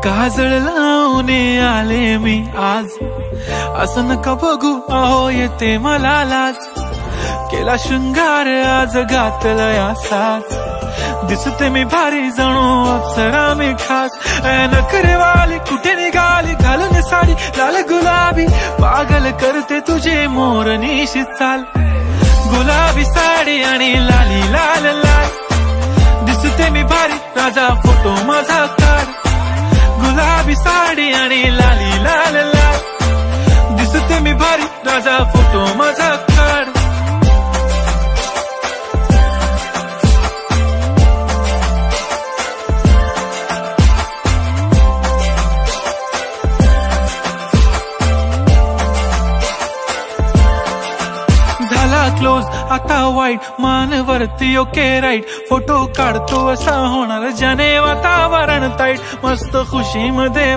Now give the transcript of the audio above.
काजळ लावून आले मी आज, असं नका बघू अहो येते मला लाज. केला शृंगार आज घातलया साज, दिसते मी भारी जणू अप्सरा मी खास. नखरेवाली कुठे निघाली घालून साडी लाल गुलाबी, पागल करते तुझे मोरनीशी चाल. गुलाबी साडी आणि लाली लाल लाल, दिसते मी भारी राजा फोटो माझा काढ. गुलाबी साडी आणि लाली लाल लाल, दिसते मी भारी राजा फोटो माझा काढ. झाला क्लोज आता वाईट, मान वरती ओके राईट. फोटो काढतो असा होणार ज्याने वातावरण ताईट, मस्त खुशी मध्ये